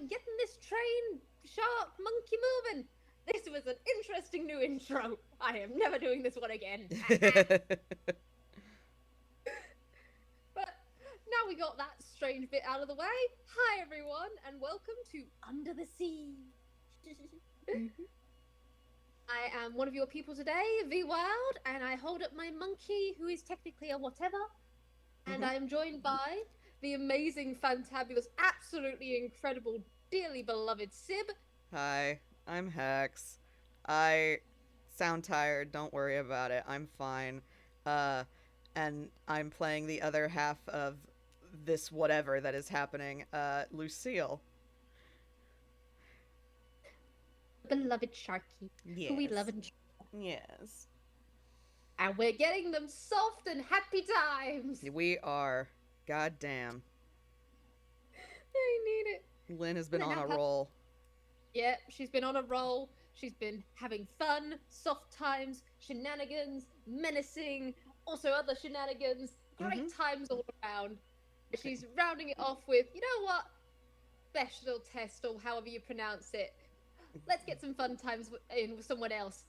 getting this train, shark, monkey moving. This was an interesting new intro. I am never doing this one again. But now we got that strange bit out of the way. Hi everyone, and welcome to Under the Sea. I am one of your people today, VWild, and I hold up my monkey, who is technically a whatever. And I am joined by the amazing, fantabulous, absolutely incredible, dearly beloved Sib. Hi, I'm Hex. I sound tired, don't worry about it. I'm fine. Uh, and I'm playing the other half of this whatever that is happening, Lucille. Beloved Sharkie, who we love Yes. and Yes. and we're getting them soft and happy times. We are. God damn. I need it. Lin has been on a roll. Yeah, she's been on a roll. She's been having fun, soft times, shenanigans, menacing, also other shenanigans, great times all around. She's rounding it off with, you know what? Special test, or however you pronounce it. Let's get some fun times in with someone else.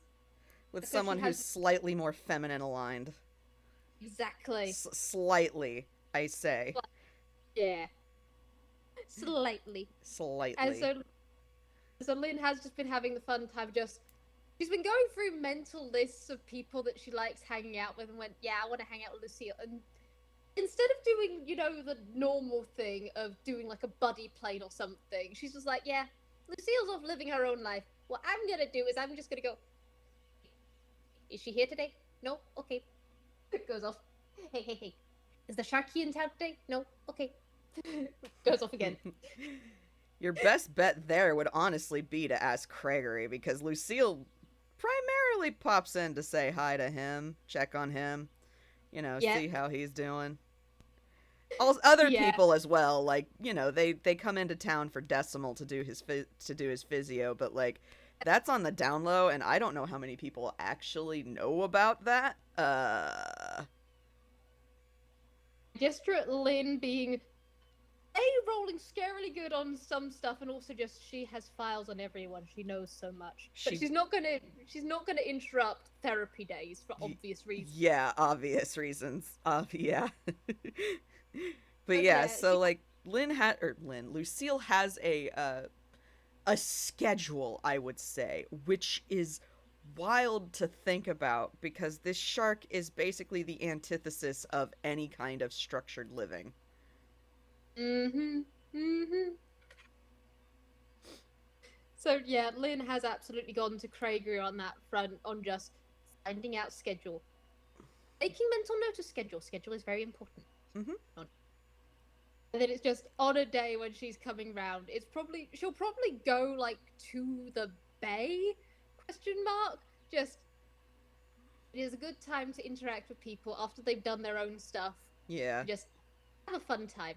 With someone who's slightly more feminine aligned. Exactly. Slightly, I say. Yeah. Slightly. Slightly. And so Lin has just been having the fun time. She's been going through mental lists of people that she likes hanging out with, and went, yeah, I want to hang out with Lucille. And instead of doing, the normal thing of doing like a buddy plane or something, she's just like, yeah, Lucille's off living her own life. What I'm gonna do is I'm just gonna go, is she here today? No? Okay. It goes off. Hey. Is the Sharkie in town today? No? Okay. Goes off again. Your best bet there would honestly be to ask Craigory, because Lucille primarily pops in to say hi to him, check on him, see how he's doing. Other people as well, like, they come into town for Decimal to do his physio, but like that's on the down low, and I don't know how many people actually know about that. Just for Lin being rolling scarily good on some stuff, and also just she has files on everyone. She knows so much, but she's not gonna interrupt therapy days for obvious reasons. Yeah, obvious reasons. Yeah. But yeah, so like Lucille has a schedule, I would say, which is wild to think about, because this shark is basically the antithesis of any kind of structured living. So yeah, Lin has absolutely gone to Craigory on that front, on just finding out schedule. Making mental note of schedule. Schedule is very important. And then it's just on a day when she's coming round, she'll probably go like to the bay, ? Just, it is a good time to interact with people after they've done their own stuff. Yeah. Just have a fun time.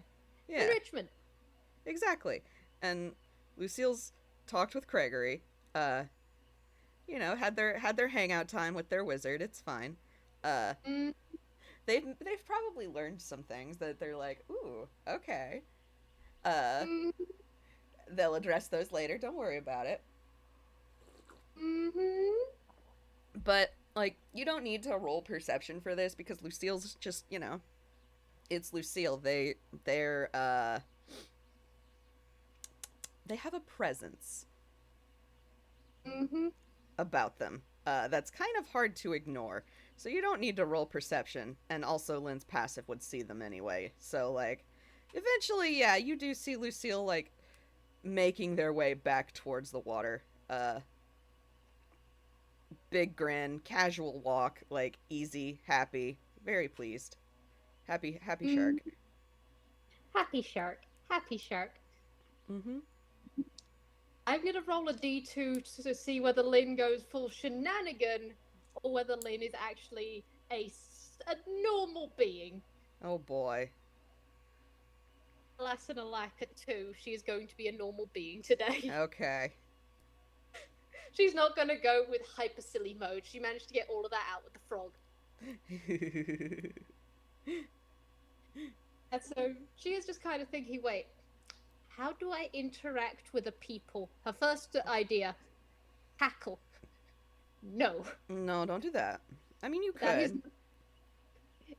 Yeah. Enrichment. Exactly. And Lucille's talked with Craigory, had their hangout time with their wizard. It's fine. They've probably learned some things that they're like, ooh, okay. They'll address those later. Don't worry about it. But like, you don't need to roll perception for this, because Lucille's just, it's Lucille. They have a presence about them that's kind of hard to ignore. So you don't need to roll perception, and also Lin's passive would see them anyway. So like, eventually, yeah, you do see Lucille like making their way back towards the water. Big grin, casual walk, like easy, happy, very pleased. Happy shark. Happy shark. I'm gonna roll a d2 to see whether Lin goes full shenanigan, or whether Lin is actually a normal being. Oh boy. Alas and alack at 2, she is going to be a normal being today. Okay. She's not gonna go with hyper silly mode. She managed to get all of that out with the frog. And so she is just kind of thinking, wait, how do I interact with the people? Her first idea, tackle. No. No, don't do that. I mean, you That is, could.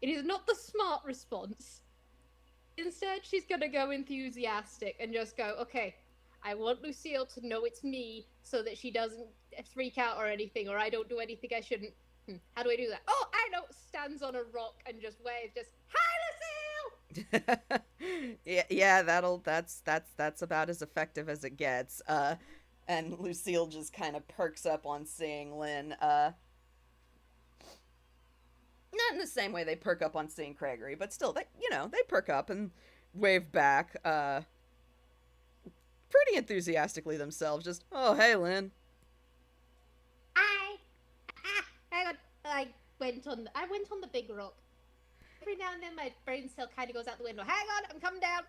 it is not the smart response. Instead, she's gonna go enthusiastic and just go, okay, I want Lucille to know it's me so that she doesn't freak out or anything, or I don't do anything I shouldn't. How do I do that? Oh, I know! Stands on a rock and just waves, just, hi, Lucille! Yeah, that's about as effective as it gets. And Lucille just kind of perks up on seeing Lin. Not in the same way they perk up on seeing Craigory, but still, they perk up and wave back, pretty enthusiastically themselves. Just, oh, hey, Lin. I went on the big rock. Every now and then my brain cell kind of goes out the window. Hang on, I'm coming down.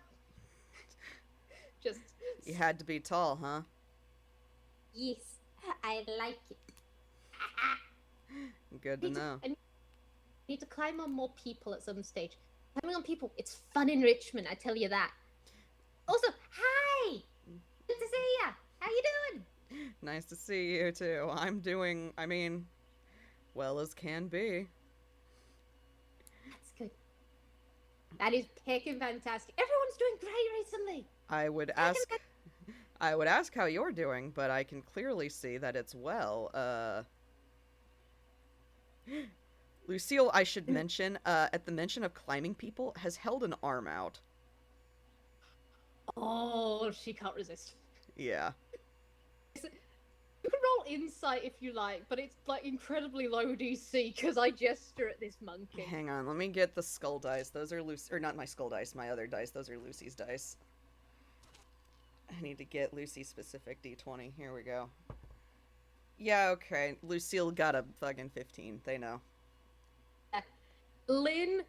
Just. You had to be tall, huh? Yes, I like it. Good to know. I need to climb on more people at some stage. Climbing on people, it's fun enrichment, I tell you that. Also, hi! Good to see ya! How you doing? Nice to see you, too. I'm doing, well as can be. That's good. That is picking fantastic. Everyone's doing great recently. I would ask how you're doing, but I can clearly see that it's well. Lucille, I should mention, at the mention of climbing people, has held an arm out. Oh, she can't resist. Yeah. You can roll insight if you like, but it's like incredibly low DC because I gesture at this monkey. Hang on, let me get the skull dice. Those are or not my skull dice, my other dice. Those are Lucy's dice. I need to get Lucy's specific D20. Here we go. Yeah, okay. Lucille got a fucking 15. They know. Lin,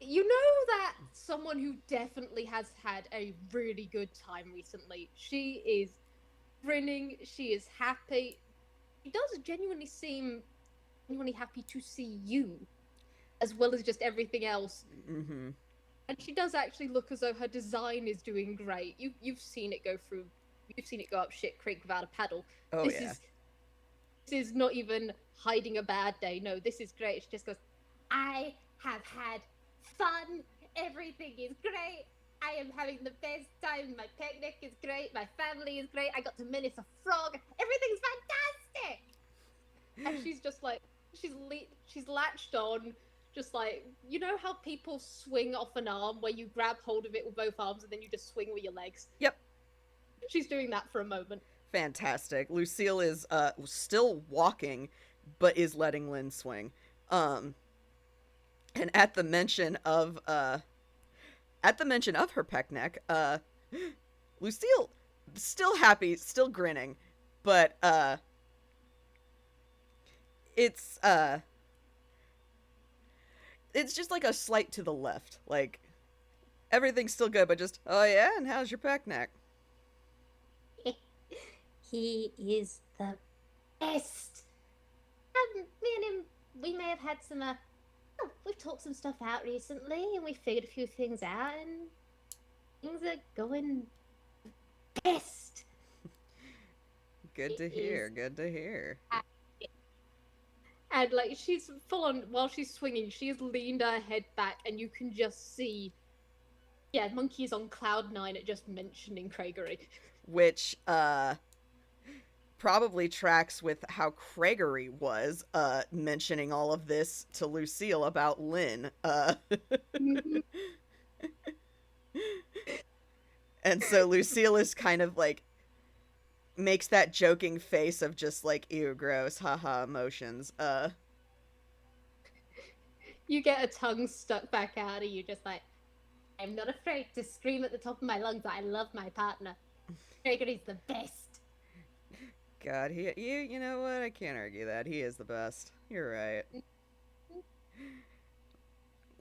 you know that someone who definitely has had a really good time recently. She is grinning. She is happy. She does genuinely seem genuinely happy to see you, as well as just everything else. Mm-hmm. And she does actually look as though her design is doing great. You've seen it go through. You've seen it go up shit creek without a paddle. Oh, yeah. This is not even hiding a bad day. No, this is great. She just goes, I have had fun. Everything is great. I am having the best time. My picnic is great. My family is great. I got to menace a frog. Everything's fantastic. And she's just like, she's latched on. Just like, you know how people swing off an arm where you grab hold of it with both arms and then you just swing with your legs? Yep. She's doing that for a moment. Fantastic. Lucille is still walking, but is letting Lin swing. And at the mention of her peck neck, Lucille still happy, still grinning, but it's just like a slight to the left. Like, everything's still good, but just, oh yeah, and how's your peck neck? He is the best. Me and him, we may have had some, we've talked some stuff out recently, and we figured a few things out, and things are going best. Good to hear, good to hear. And, like, she's full on, while she's swinging, she has leaned her head back, and you can just see, yeah, Monkey is on cloud 9 at just mentioning Craigory. Which, probably tracks with how Craigory was, mentioning all of this to Lucille about Lin, And so Lucille is kind of, like, makes that joking face of just, like, ew, gross, haha, emotions, You get a tongue stuck back out of you, just like, I'm not afraid to scream at the top of my lungs that I love my partner. Craigory's the best. God, you know what? I can't argue that. He is the best. You're right.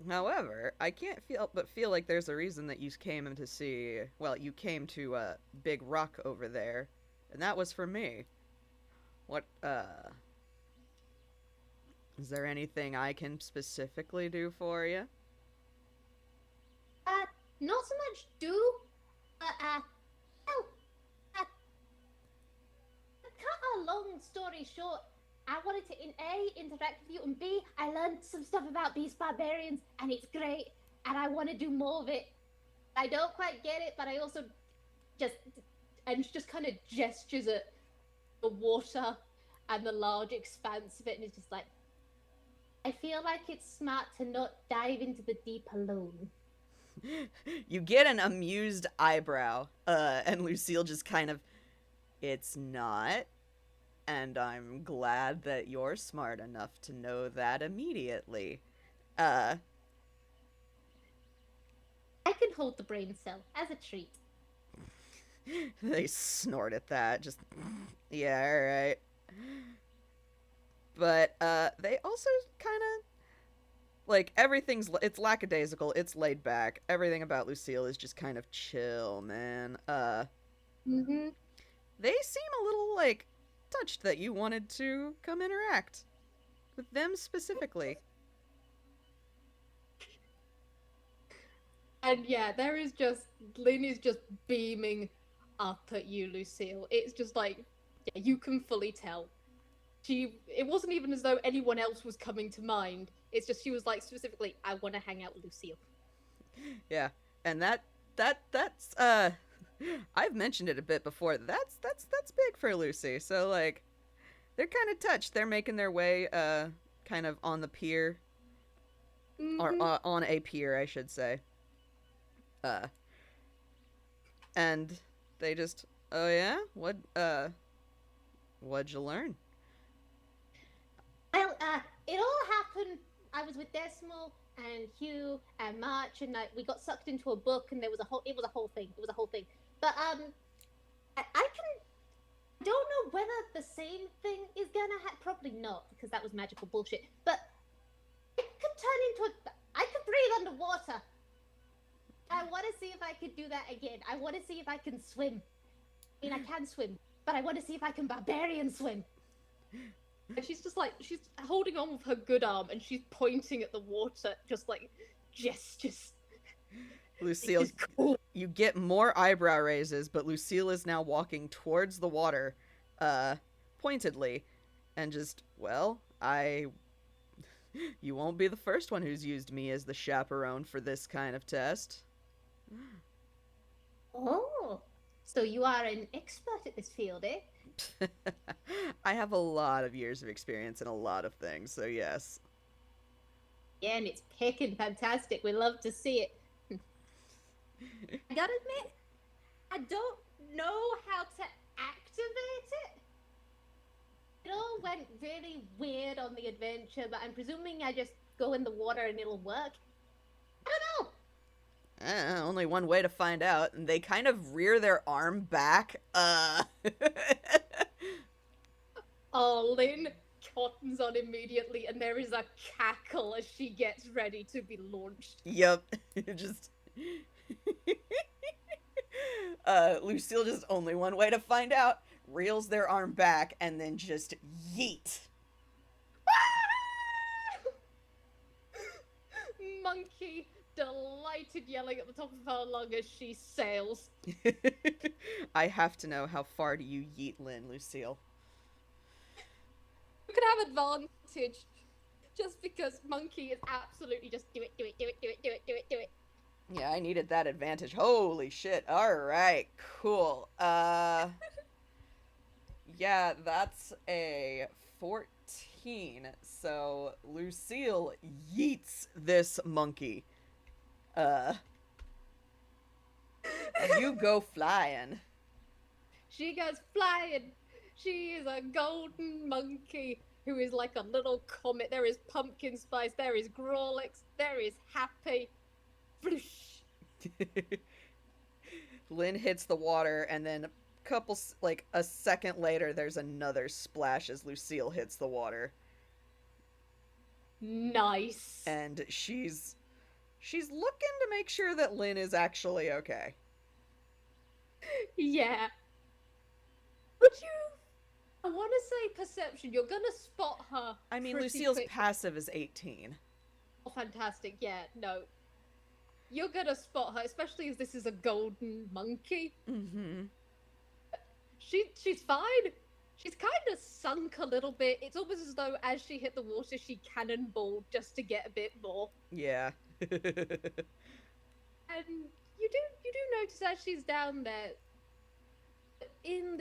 However, I can't feel like there's a reason that you came to see, well, you came to Big Rock over there, and that was for me. What, is there anything I can specifically do for you? Not so much do, Well, cut a long story short, I wanted to interact with you, and B, I learned some stuff about beast barbarians, and it's great, and I want to do more of it. I don't quite get it, but I also just and she just kind of gestures at the water and the large expanse of it, and it's just like, I feel like it's smart to not dive into the deep alone. You get an amused eyebrow, and Lucille just kind of, it's not. And I'm glad that you're smart enough to know that immediately. I can hold the brain cell as a treat. They snort at that. Just, yeah, alright. But, they also kind of, like, it's lackadaisical, it's laid back. Everything about Lucille is just kind of chill, man. Mm-hmm. They seem a little, like, touched that you wanted to come interact with them specifically. And yeah, Lin is just beaming up at you, Lucille. It's just like, yeah, you can fully tell. It wasn't even as though anyone else was coming to mind. It's just she was like, specifically, I want to hang out with Lucille. Yeah, and that's I've mentioned it a bit before. That's big for Lucy. So like, they're kind of touched. They're making their way kind of on the pier, or on a pier, I should say. And they just, oh yeah, what'd you learn? Well, it all happened. I was with Decimal and Hugh and March, and we got sucked into a book, and it was a whole thing. It was a whole thing. But I don't know whether the same thing is gonna happen. Probably not, because that was magical bullshit. But it could turn into I could breathe underwater. I want to see if I could do that again. I want to see if I can swim. I mean, I can swim, but I want to see if I can barbarian swim. And she's just like, she's holding on with her good arm, and she's pointing at the water, just like gestures. Lucille, cool. You get more eyebrow raises, but Lucille is now walking towards the water, pointedly, and just, well, you won't be the first one who's used me as the chaperone for this kind of test. Oh, so you are an expert at this field, eh? I have a lot of years of experience in a lot of things, so yes. Yeah, and it's picking fantastic. We love to see it. I gotta admit, I don't know how to activate it. It all went really weird on the adventure, but I'm presuming I just go in the water and it'll work. I don't know. Only one way to find out, and they kind of rear their arm back. Oh, Lin cottons on immediately, and there is a cackle as she gets ready to be launched. Yep. Just... Lucille, just only one way to find out, reels their arm back, and then just yeet. Monkey, delighted, yelling at the top of her lung as she sails. I have to know, how far do you yeet Lin, Lucille? You could have advantage, just because Monkey is absolutely just do it. Yeah, I needed that advantage. Holy shit. Alright, cool. Yeah, that's a 14. So, Lucille yeets this monkey. And you go flying. She goes flying. She is a golden monkey who is like a little comet. There is pumpkin spice. There is Grawlix. There is Happy. Lin hits the water, and then a second later, there's another splash as Lucille hits the water. Nice. And she's looking to make sure that Lin is actually okay. Yeah. Would you... I want to say perception. You're gonna spot her. I mean, Lucille's passive is 18. Oh, fantastic. Yeah, no. you're gonna spot her, especially as this is a golden monkey. Mm-hmm. She's fine. She's kind of sunk a little bit. It's almost as though as she hit the water, she cannonballed just to get a bit more. Yeah. And you do notice as she's down there, in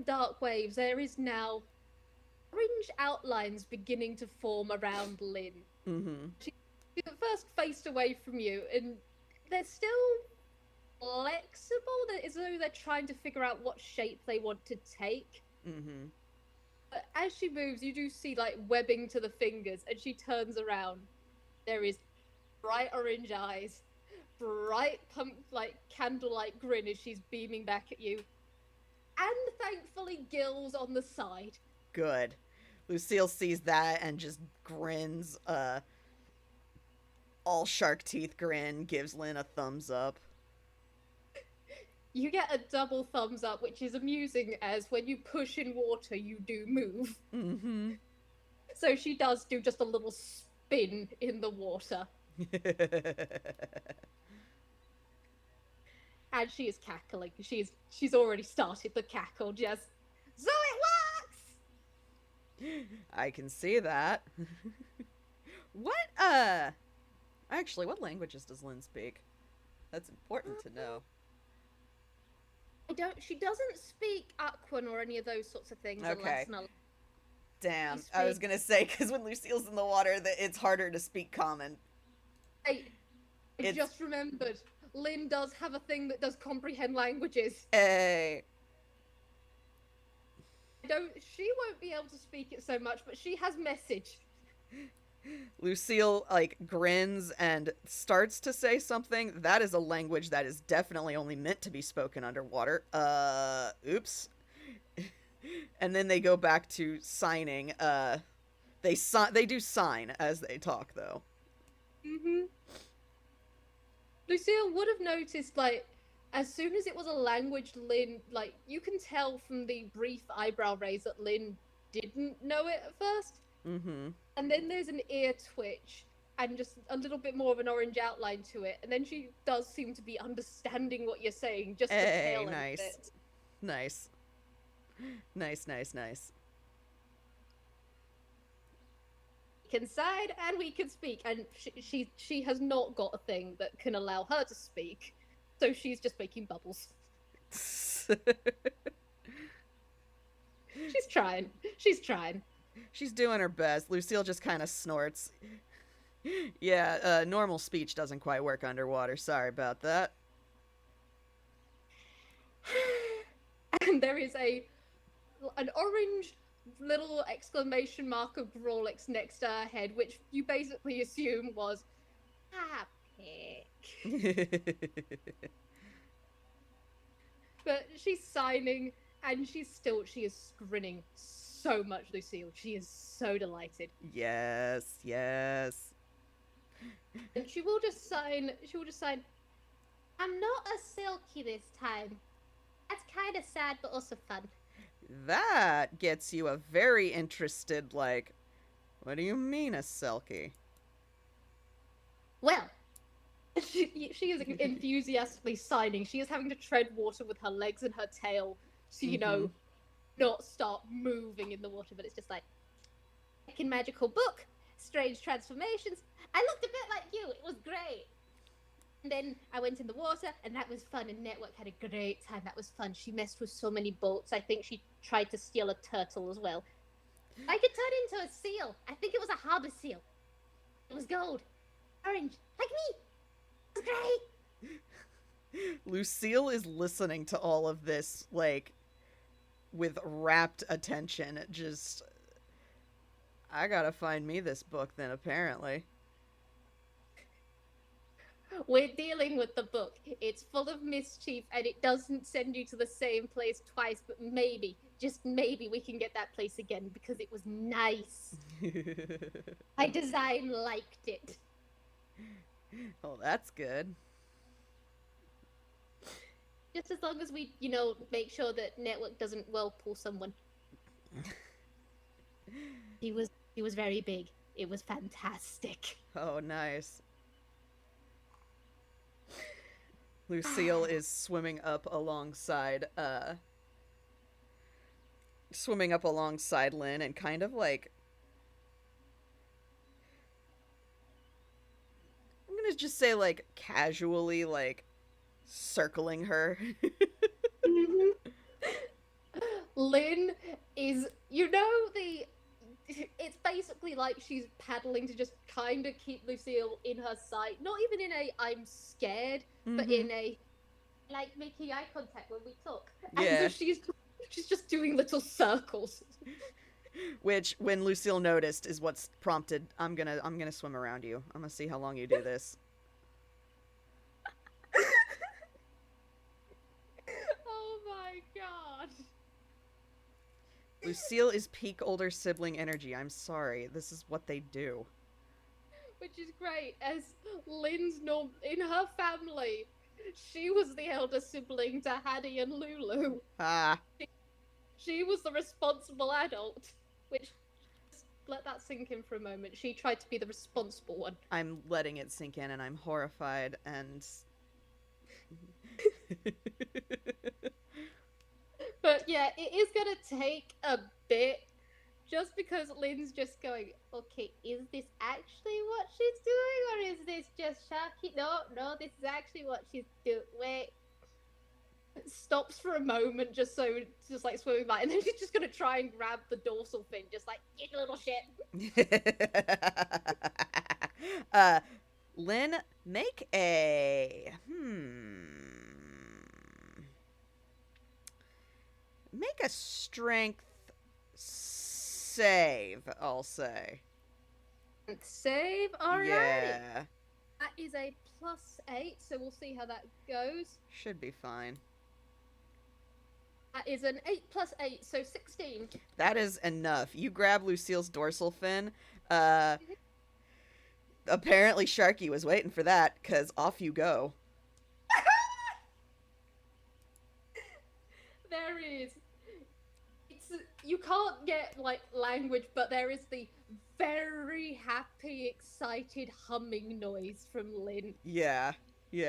dark waves, there is now orange outlines beginning to form around Lin. Mm-hmm. She's at first faced away from you, and they're still flexible. As though they're trying to figure out what shape they want to take. Mm-hmm. But as she moves, you do see like webbing to the fingers, and she turns around. There is bright orange eyes, bright like candlelight grin as she's beaming back at you, and thankfully gills on the side. Good. Lucille sees that and just grins. All shark teeth grin, gives Lin a thumbs up. You get a double thumbs up, which is amusing as when you push in water, you do move. Mm-hmm. So she does do just a little spin in the water. And she is cackling. She's already started the cackle, just, so it works! I can see that. Actually, what languages does Lin speak? That's important to know. She doesn't speak Aquan or any of those sorts of things. Okay. Unless Damn, I was gonna say, because when Lucille's in the water, it's harder to speak common. I just remembered, Lin does have a thing that does comprehend languages. Hey. She won't be able to speak it so much, but she has message. Lucille, like, grins and starts to say something. That is a language that is definitely only meant to be spoken underwater. Oops. And then they go back to signing. They do sign as they talk, though. Mm-hmm. Lucille would have noticed, like, as soon as it was a language Lin, like, you can tell from the brief eyebrow raise that Lin didn't know it at first. Mm-hmm. And then there's an ear twitch and just a little bit more of an orange outline to it. And then she does seem to be understanding what you're saying, just the tail end of it. Nice. Nice. We can sign and we can speak. And she has not got a thing that can allow her to speak. So she's just making bubbles. She's trying. She's doing her best. Lucille just kind of snorts. Yeah, normal speech doesn't quite work underwater. Sorry about that. And there is an orange little exclamation mark of Grolix next to her head, which you basically assume was pick. But she's signing, and she is grinning so much, Lucille. She is so delighted. Yes. And she will just sign, I'm not a Silky this time. That's kind of sad, but also fun. That gets you a very interested, like, what do you mean a Selkie? Well, she is enthusiastically signing. She is having to tread water with her legs and her tail to, not start moving in the water, but it's just like, in magical book, strange transformations. I looked a bit like you. It was great. And then I went in the water, and that was fun, and Network had a great time. That was fun. She messed with so many boats. I think she tried to steal a turtle as well. I could turn into a seal. I think it was a harbor seal. It was gold. Orange. Like me. It was great. Lucille is listening to all of this, like, with rapt attention. Just, I gotta find me this book then, apparently. We're dealing with the book. It's full of mischief, and it doesn't send you to the same place twice, but maybe, just maybe, we can get that place again, because it was nice. My design liked it. Oh, that's good. Just as long as we, make sure that Network doesn't whirlpool someone. He was very big. It was fantastic. Oh, nice. Lucille is swimming up alongside Lin and kind of like, I'm gonna just say like casually like circling her. Mhm. Lin is, it's basically like she's paddling to just kind of keep Lucille in her sight. Not even in a I'm scared, but in a like making eye contact when we talk. And so Yeah. she's just doing little circles. Which, when Lucille noticed, is what's prompted, I'm gonna swim around you. I'm gonna see how long you do this. Oh my god. Lucille is peak older sibling energy. I'm sorry. This is what they do. Which is great, as Lynn's in her family, she was the elder sibling to Haddy and Lulu. Ah. She was the responsible adult, which, just let that sink in for a moment. She tried to be the responsible one. I'm letting it sink in and I'm horrified and... But yeah, it is gonna take a bit, just because Lynn's just going, okay, is this actually what she's doing, or is this just Sharkie? No, this is actually what she's doing. Wait. Stops for a moment, just like swimming by, and then she's just gonna try and grab the dorsal fin, just like, you little shit. Lin, make a... Make a strength save, I'll say. Save? Alright. Yeah. That is a +8, so we'll see how that goes. Should be fine. That is an 8 + 8, so 16. That is enough. You grab Lucille's dorsal fin. Apparently Sharkie was waiting for that, because off you go. There is... You can't get, like, language, but there is the very happy, excited humming noise from Lin. Yeah. She's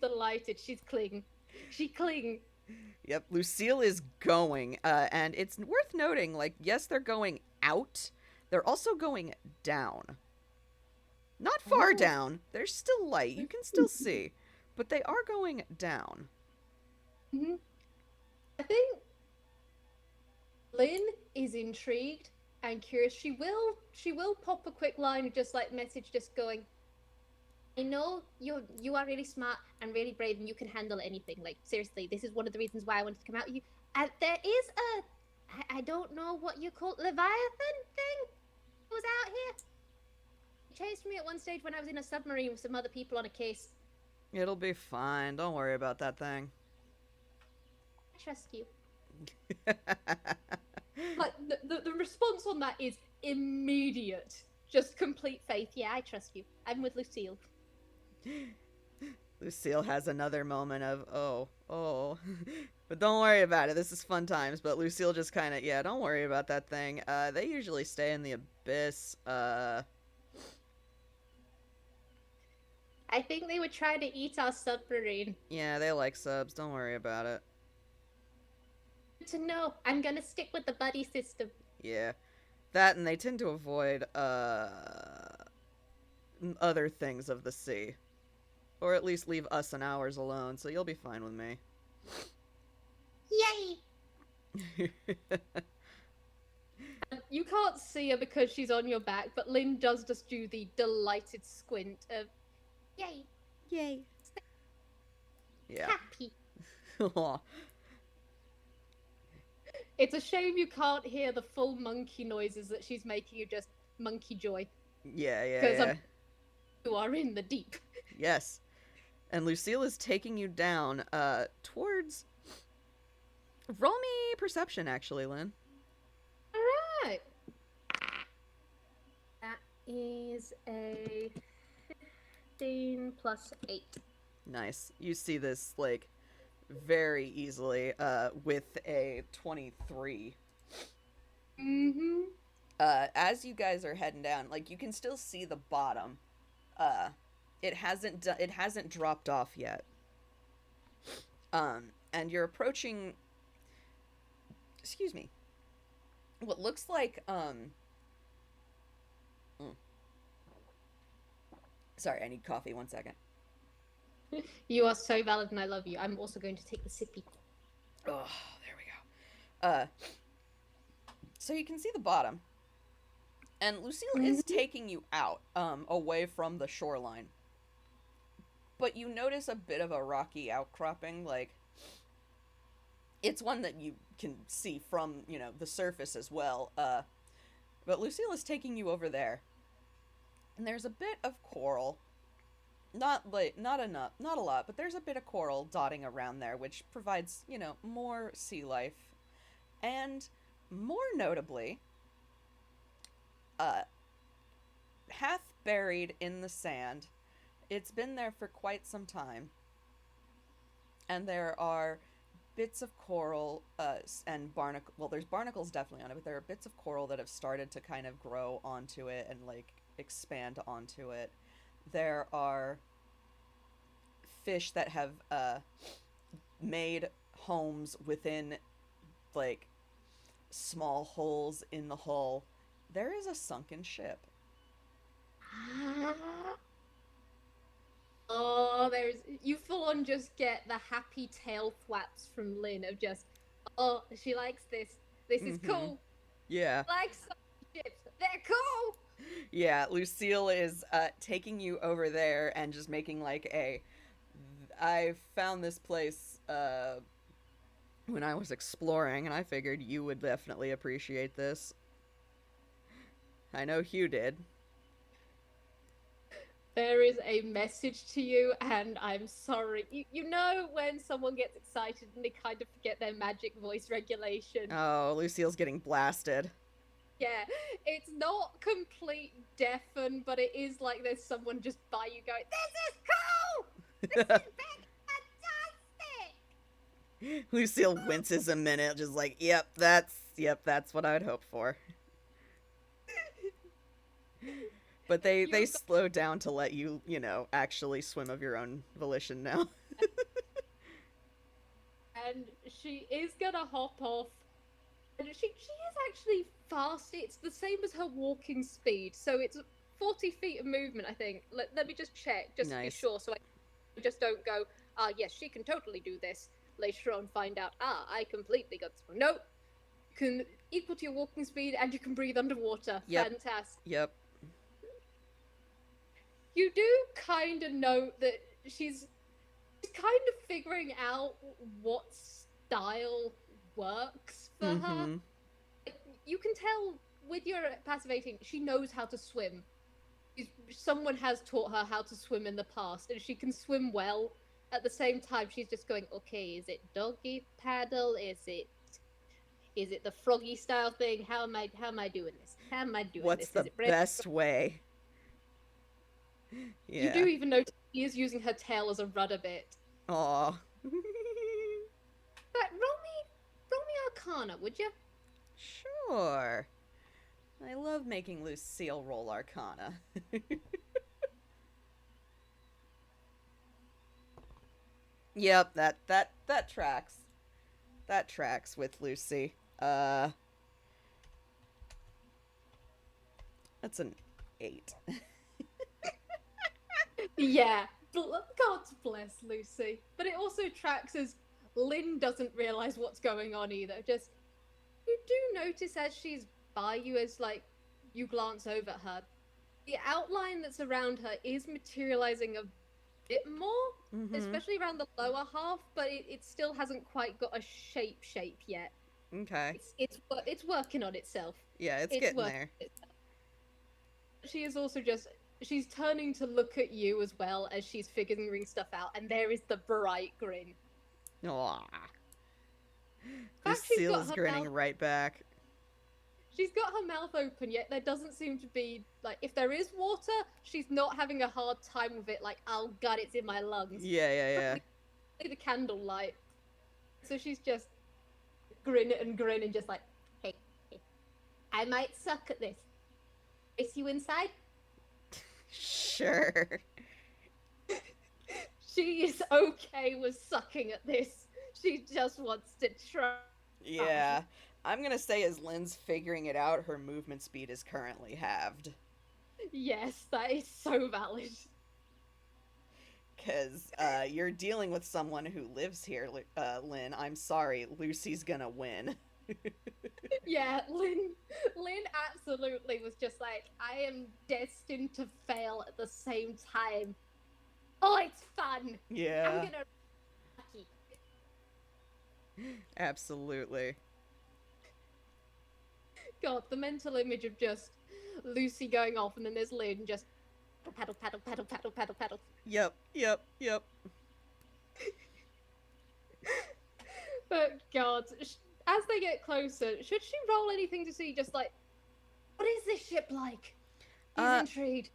delighted. She's cling. She cling. Yep, Lucille is going, and it's worth noting, like, yes, they're going out. They're also going down. Not far down. They're still light. You can still see. But they are going down. Mm-hmm. I think Lin is intrigued and curious. She will pop a quick line, just like message, just going, I know you are really smart and really brave and you can handle anything. Like, seriously, this is one of the reasons why I wanted to come out with you. And there is I don't know what you call Leviathan thing that was out here. It chased me at one stage when I was in a submarine with some other people on a case. It'll be fine. Don't worry about that thing. I trust you. Like, the response on that is immediate. Just complete faith. Yeah, I trust you. I'm with Lucille. Lucille has another moment of, oh. But don't worry about it. This is fun times. But Lucille just kind of, yeah, don't worry about that thing. They usually stay in the abyss. I think they would try to eat our submarine. Yeah, they like subs. Don't worry about it. To know, I'm gonna stick with the buddy system. Yeah. That, and they tend to avoid, other things of the sea. Or at least leave us and ours alone, so you'll be fine with me. Yay! You can't see her because she's on your back, but Lin does just do the delighted squint of, yay! Yay! Yeah. Happy! It's a shame you can't hear the full monkey noises that she's making, you just monkey joy. Yeah. Because you are in the deep. Yes. And Lucille is taking you down, towards... Roll me perception, actually, Lin. Alright. That is a 15 + 8. Nice. You see this, like, very easily, with a 23. Mm-hmm. As you guys are heading down, like, you can still see the bottom, it hasn't dropped off yet. And you're approaching, excuse me, what looks like sorry, I need coffee, 1 second. You are so valid and I love you. I'm also going to take the sippy. Oh, there we go. So you can see the bottom. And Lucille is taking you out, away from the shoreline. But you notice a bit of a rocky outcropping, like, it's one that you can see from, the surface as well. But Lucille is taking you over there. And there's a bit of coral. Not enough, not a lot, but there's a bit of coral dotting around there, which provides, more sea life. And more notably, half buried in the sand, it's been there for quite some time. And there are bits of coral and barnacle. Well, there's barnacles definitely on it, but there are bits of coral that have started to kind of grow onto it and like expand onto it. There are fish that have made homes within like small holes in the hull. There is a sunken ship. Oh, you full on just get the happy tail thwaps from Lin of just, oh, she likes this. This is cool. Yeah. Likes ships. They're cool. Yeah, Lucille is taking you over there and just making like I found this place when I was exploring, and I figured you would definitely appreciate this. I know Hugh did. There is a message to you, and I'm sorry. You know when someone gets excited and they kind of forget their magic voice regulation? Oh, Lucille's getting blasted. Yeah, it's not complete deafen, but it is like there's someone just by you going, this is cool! This is fantastic! Lucille winces a minute, just like, yep, that's what I would hope for. But they slow down to let you, actually swim of your own volition now. And she is gonna hop off. And she is actually fast. It's the same as her walking speed. So it's 40 feet of movement, I think. Let me just check, just to be sure. So I just don't go, yes, she can totally do this. Later on find out, I completely got this one. Nope. You can equal to your walking speed and you can breathe underwater. Yep. Fantastic. Yep. You do kind of note that she's kind of figuring out what style works for her. You can tell with your passive 18, she knows how to swim. Someone has taught her how to swim in the past, and she can swim well. At the same time, she's just going, okay, is it doggy paddle? Is it the froggy style thing? How am I doing this? How am I doing What's this? the best way? Yeah. You do even notice she is using her tail as a rudder bit. Aww. But roll me Arcana, would you? Sure. I love making Lucille roll Arcana. Yep, that tracks. That tracks with Lucy. That's an 8. Yeah. God bless Lucy. But it also tracks as Lin doesn't realize what's going on either. Just, you do notice as she's by you, as like you glance over at her, the outline that's around her is materializing a bit more, especially around the lower half, but it still hasn't quite got a shape yet. Okay. It's working on itself. Yeah, it's getting there. She is also just, she's turning to look at you as well as she's figuring stuff out, and there is the bright grin. Aww. Lucille's grinning right back. She's got her mouth open, yet there doesn't seem to be, like, if there is water, she's not having a hard time with it, like, oh god, it's in my lungs. Yeah. Probably the candlelight. So she's just grinning, just like, hey, I might suck at this. Is you inside? Sure. She is okay with sucking at this. She just wants to try. Yeah. I'm gonna say as Lin's figuring it out, her movement speed is currently halved. Yes, that is so valid. Because you're dealing with someone who lives here, Lin. I'm sorry, Lucy's gonna win. Yeah, Lin absolutely was just like, I am destined to fail at the same time. Oh, it's fun. I'm Yeah. gonna lucky. Absolutely. God, the mental image of just Lucy going off and then there's Lin just paddle, paddle, paddle, paddle, paddle, paddle. Yep. But God, as they get closer, should she roll anything to see just like, what is this ship like? He's intrigued.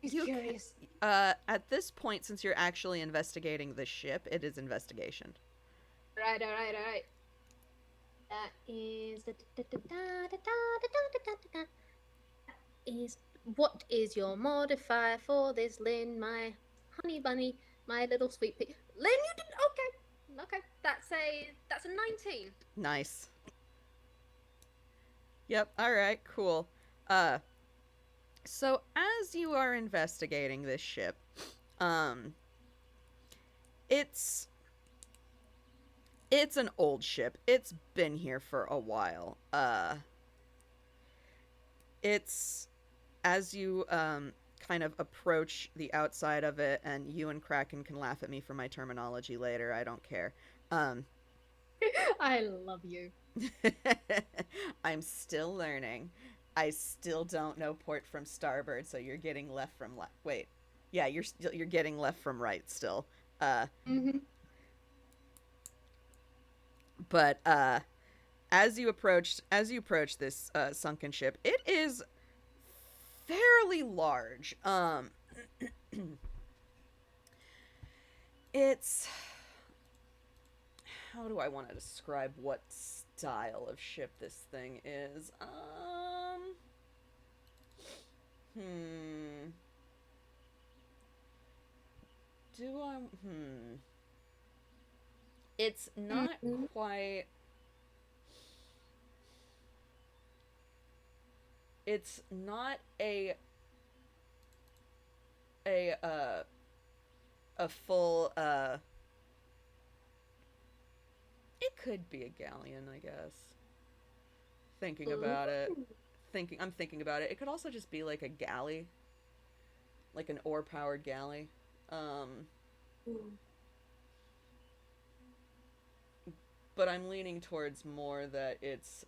He's curious. At this point, since you're actually investigating the ship, it is investigation. Right. That is what is your modifier for this, Lin? My honey bunny, my little sweet pea. Lin, you did okay. That's a 19. Nice. Yep. All right. Cool. So as you are investigating this ship, it's an old ship. It's been here for a while. It's as you kind of approach the outside of it, and you and Kraken can laugh at me for my terminology later. I don't care. I love you. I'm still learning. I still don't know port from starboard, so you're getting left from wait. Yeah, you're getting left from right still. But as you approach this sunken ship, it is fairly large. It's, how do I want to describe what style of ship this thing is? It's not quite. It's not a full it could be a galleon, I guess. Thinking about it. I'm thinking about it. It could also just be like a galley. Like an oar-powered galley. But I'm leaning towards more that it's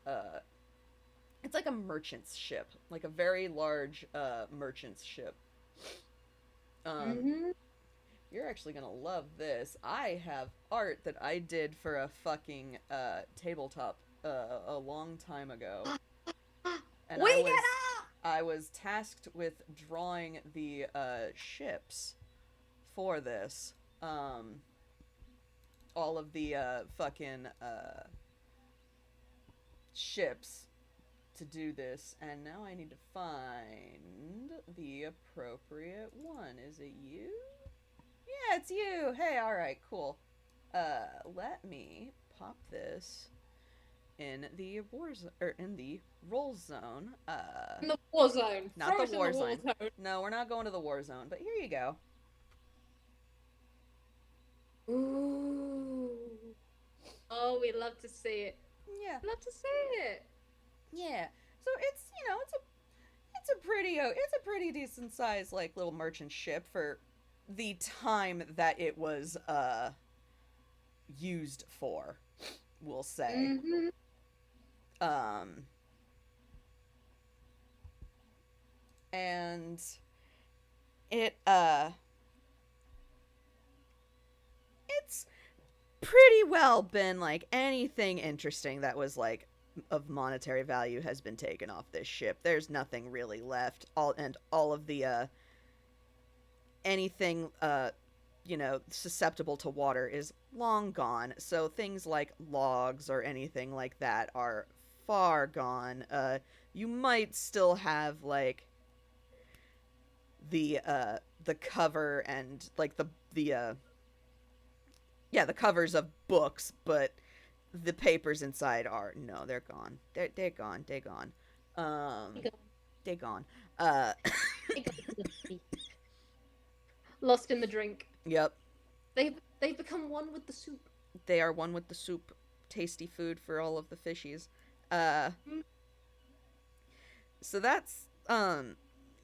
like a merchant's ship, like a very large merchant's ship. You're actually gonna love this. I have art that I did for a fucking tabletop a long time ago, and I was tasked with drawing the ships for this. All of the fucking ships to do this, and now I need to find the appropriate one. Is it you? Yeah, it's you. Hey, alright, cool. Let me pop this in the in the roll zone. In the war zone. Not the war zone. No, we're not going to the war zone, but here you go. Ooh. Oh, we love to see it. Yeah. Love to see it. Yeah. So it's, it's a pretty decent sized like little merchant ship for the time that it was used for, we'll say. And it it's pretty well been like anything interesting that was like of monetary value has been taken off this ship. There's nothing really left. All of the anything susceptible to water is long gone. So things like logs or anything like that are far gone. You might still have like the cover and like the Yeah, the covers of books, but the papers inside are no, they're gone. They're gone. They're gone. Um, they're gone. Uh, Lost in the drink. yep. They've become one with the soup. They are one with the soup. Tasty food for all of the fishies. Uh, Mm. so that's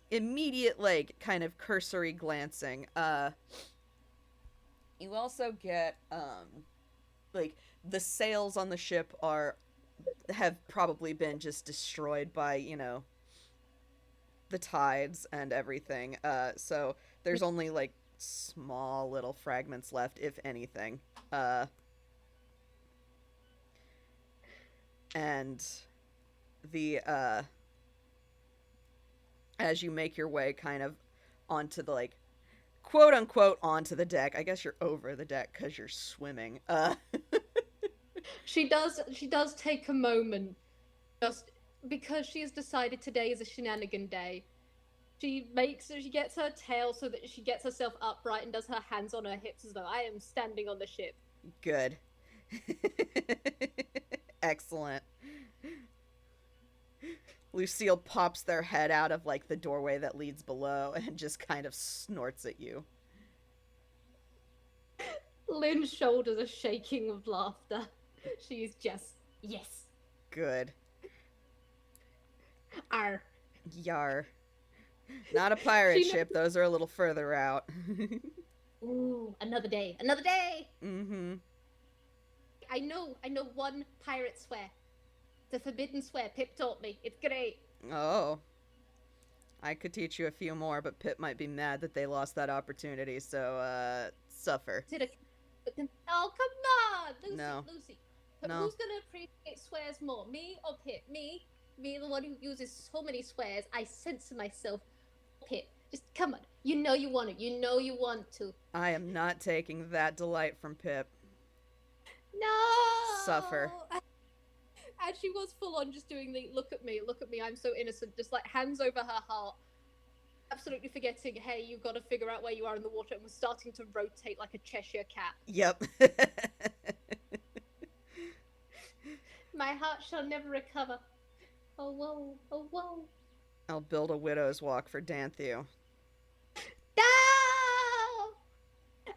immediate, like, kind of cursory glancing. You also get like, the sails on the ship have probably been just destroyed by, the tides and everything. So there's only, like, small little fragments left, if anything. And the as you make your way kind of onto the, like, quote unquote onto the deck. I guess you're over the deck because you're swimming. She does take a moment, just because she has decided today is a shenanigan day. She gets her tail so that she gets herself upright and does her hands on her hips as though I am standing on the ship. Good. Excellent. Lucille pops their head out of, like, the doorway that leads below and just kind of snorts at you. Lin's shoulders are shaking with laughter. She is just, yes. Good. Arr. Yar. Not a pirate ship. Those are a little further out. Ooh, another day. Another day! Mm-hmm. I know one pirate swear. It's a forbidden swear. Pip taught me. It's great. Oh. I could teach you a few more, but Pip might be mad that they lost that opportunity, so, suffer. Oh, come on! Lucy, No. Lucy. No. Who's gonna appreciate swears more? Me or Pip? Me, the one who uses so many swears. I censor myself. Pip, just come on. You know you want it. You know you want to. I am not taking that delight from Pip. No! Suffer. And she was full on just doing the look at me, I'm so innocent, just like hands over her heart. Absolutely forgetting, hey, you've got to figure out where you are in the water, and was starting to rotate like a Cheshire cat. Yep. My heart shall never recover. Oh, whoa, oh, whoa. I'll build a widow's walk for Danthu. No!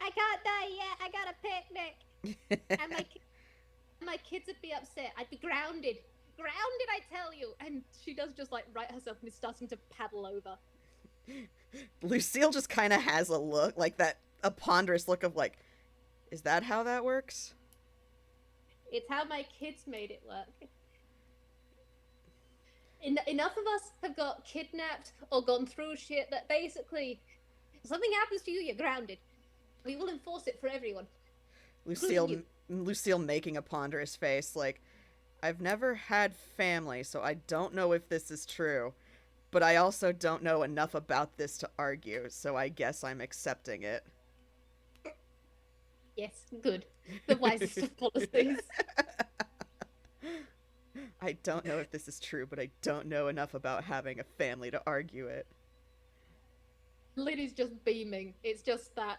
I can't die yet. I got a picnic. And my kids would be upset. I'd be grounded. Grounded, I tell you. And she does just, like, right herself and is starting to paddle over. Lucille just kind of has a look, like a ponderous look of, like, is that how that works? It's how my kids made it work. Enough of us have got kidnapped or gone through shit that basically, if something happens to you, you're grounded. We will enforce it for everyone. Lucille making a ponderous face, like, I've never had family, so I don't know if this is true, but I also don't know enough about this to argue, so I guess I'm accepting it. Yes, good. The wisest of policies. I don't know if this is true, but I don't know enough about having a family to argue it. Liddy's just beaming. It's just that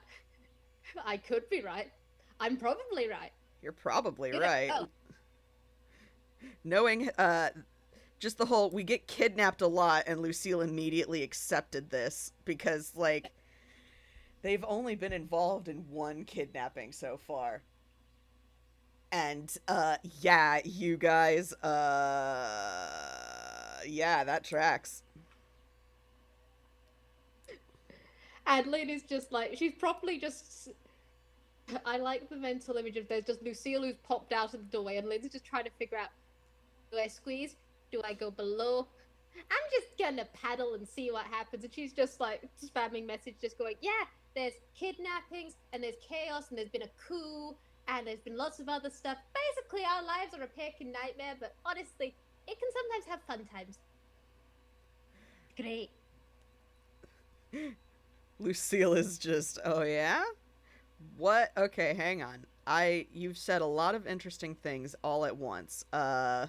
I could be right. I'm probably right. You're probably You right. know. Knowing, just the whole, we get kidnapped a lot, and Lucille immediately accepted this, because, like, they've only been involved in one kidnapping so far. And, yeah, you guys, yeah, that tracks. And Liddy's just like, she's probably just... I like the mental image of there's just Lucille who's popped out of the doorway, and Lynn's just trying to figure out, do I squeeze? Do I go below? I'm just gonna paddle and see what happens. And she's just like spamming message, just going, yeah, there's kidnappings, and there's chaos, and there's been a coup, and there's been lots of other stuff. Basically, our lives are a pecking nightmare, but honestly, it can sometimes have fun times. Great. Lucille is just, oh yeah? What? Okay, hang on. You've said a lot of interesting things all at once. I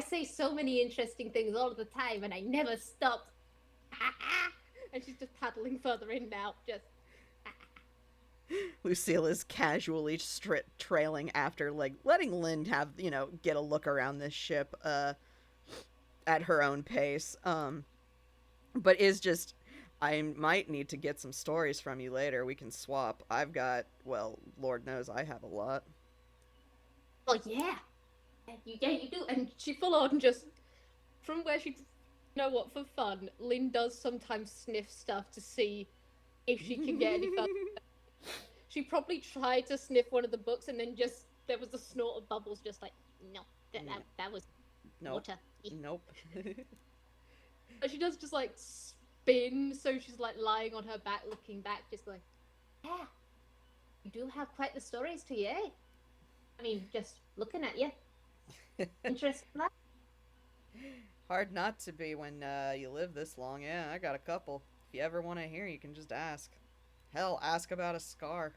say so many interesting things all the time, and I never stop. And she's just paddling further in now, just... Lucille is casually trailing after, like, letting Lin have, get a look around this ship, at her own pace. But is just, I might need to get some stories from you later. We can swap. I've got, well, Lord knows I have a lot. Oh, yeah. Yeah, you do. And she full on just, from where she, for fun, Lin does sometimes sniff stuff to see if she can get any further. She probably tried to sniff one of the books and then just, there was a snort of bubbles, just like, no, that was water. Nope. But she does just, like, spin, so she's, like, lying on her back, looking back, just going, yeah, you do have quite the stories to you, eh? I mean, just looking at you. Interesting. Hard not to be when you live this long. Yeah, I got a couple. If you ever want to hear, you can just ask. Hell, ask about a scar.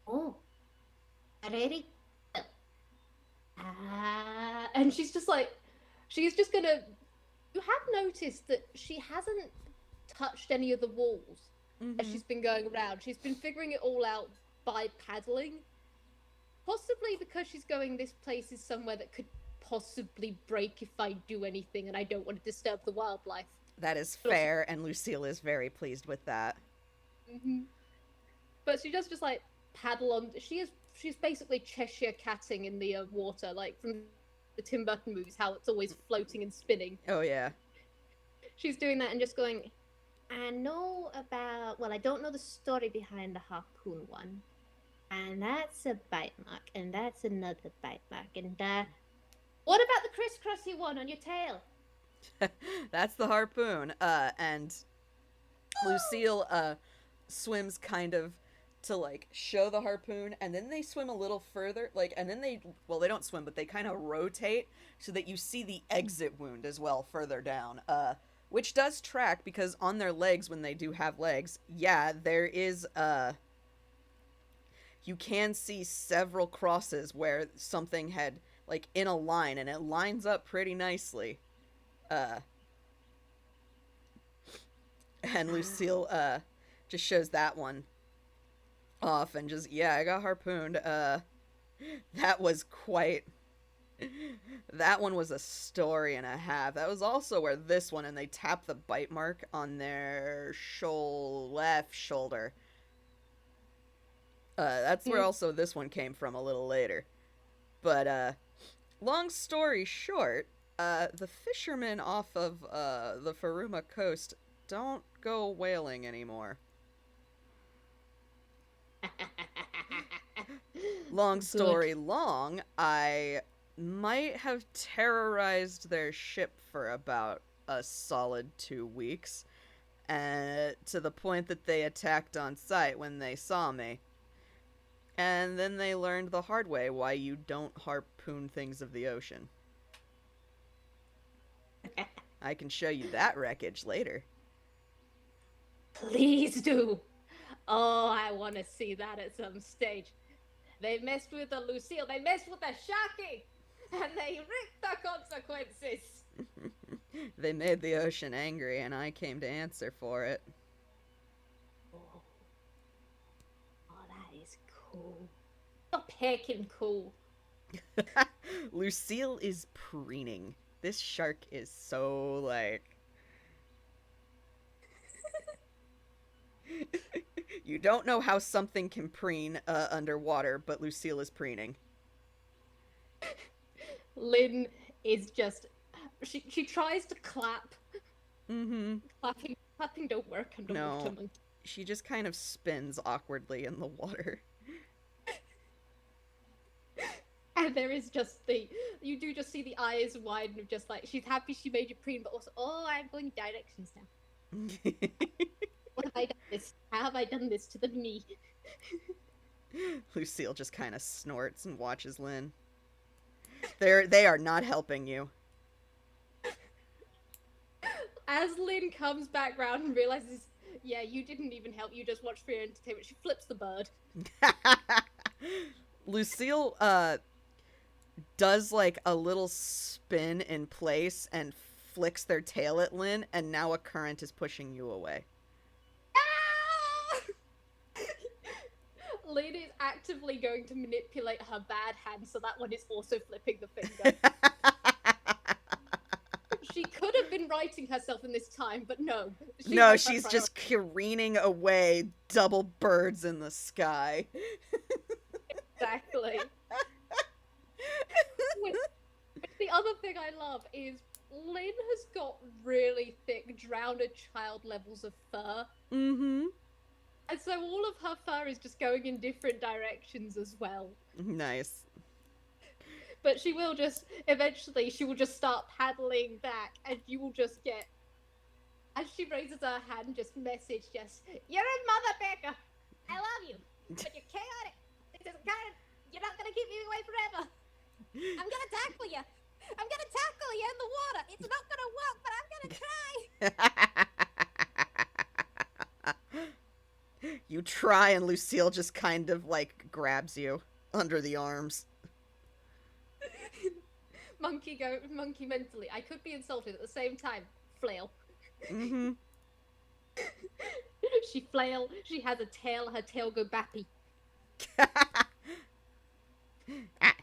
Oh, ready? And she's just like, she's just gonna. You have noticed that she hasn't touched any of the walls as she's been going around. She's been figuring it all out by paddling. Possibly because she's going, this place is somewhere that could possibly break if I do anything, and I don't want to disturb the wildlife. That is fair, and Lucille is very pleased with that. But she does just, like, paddle on. She's basically Cheshire catting in the water, like from the Tim Burton movies, how it's always floating and spinning. Oh, yeah. She's doing that and just going, I don't know the story behind the harpoon one. And that's a bite mark, and that's another bite mark, and what about the crisscrossy one on your tail? That's the harpoon. And Lucille swims kind of to, like, show the harpoon, and then they swim a little further, like, and then they don't swim, but they kind of rotate so that you see the exit wound as well further down, which does track, because on their legs, when they do have legs, yeah, there is, you can see several crosses where something had, like, in a line, and it lines up pretty nicely. And Lucille, just shows that one off and just, yeah, I got harpooned. That was that one was a story and a half. That was also where this one, and they tap the bite mark on their left shoulder. That's where also this one came from a little later. But, long story short, the fishermen off of, the Faruma coast don't go whaling anymore. Long story long, I might have terrorized their ship for about a solid 2 weeks, to the point that they attacked on sight when they saw me. And then they learned the hard way why you don't harpoon things of the ocean. I can show you that wreckage later. Please do. Oh, I want to see that at some stage. They messed with the Lucille, they messed with the Sharkie, and they reaped the consequences. They made the ocean angry, and I came to answer for it. Oh, that is cool. Stop heckin' cool. Lucille is preening. This shark is so, like... You don't know how something can preen underwater, but Lucille is preening. Lin is just... She tries to clap. Clapping don't work underwater. No, she just kind of spins awkwardly in the water. And there is just you do just see the eyes widen of just like, she's happy she made you preen, but also, oh, I'm going directions now. What have I done this? How have I done this to the me? Lucille just kind of snorts and watches Lin. They are not helping you. As Lin comes back round and realizes, yeah, you didn't even help, you just watched for your entertainment, she flips the bird. Lucille, does, like, a little spin in place and flicks their tail at Lin, and now a current is pushing you away. Lin is actively going to manipulate her bad hand so that one is also flipping the finger. She could have been writing herself in this time, but no. She's just careening away, double birds in the sky. Exactly. The other thing I love is Lin has got really thick, drowned child levels of fur. Mm-hmm. And so all of her fur is just going in different directions as well. Nice. But she will just, eventually, she will just start paddling back, and you will just get, as she raises her hand, just message, you're a mother pecker. I love you, but you're chaotic. You're not gonna keep me away forever. I'm gonna tackle you. I'm gonna tackle you in the water. It's not gonna work, but I'm gonna try. You try, and Lucille just kind of, like, grabs you under the arms. Monkey mentally. I could be insulted at the same time. Flail. Mm-hmm. She flail. She has a tail. Her tail go bappy.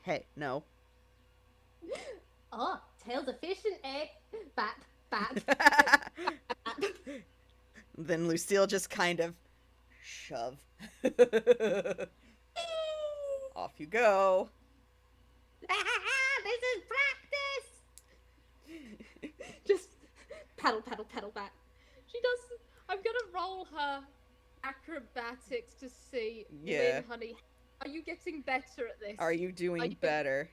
Hey, no. Oh, tail's efficient, eh? Bap, bap. Then Lucille just kind of shove. Off you go. This is practice! Just paddle, paddle, paddle back. She does... I'm gonna roll her acrobatics to see. Yeah. Lin, honey, are you getting better at this? Are you doing better?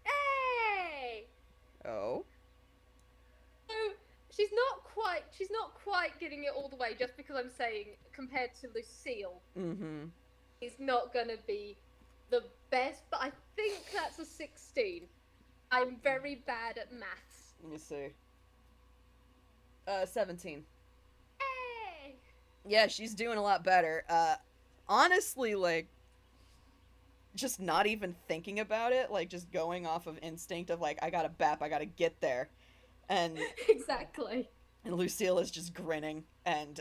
Hey! Oh? So, she's not quite getting it all the way, just because I'm saying, compared to Lucille, she's not gonna be the best, but I think that's a 16. I'm very bad at maths. Let me see. 17. Hey! Yeah, she's doing a lot better. Honestly, like, just not even thinking about it, like, just going off of instinct of, like, I gotta bap, I gotta get there. And... Exactly. And Lucille is just grinning, and,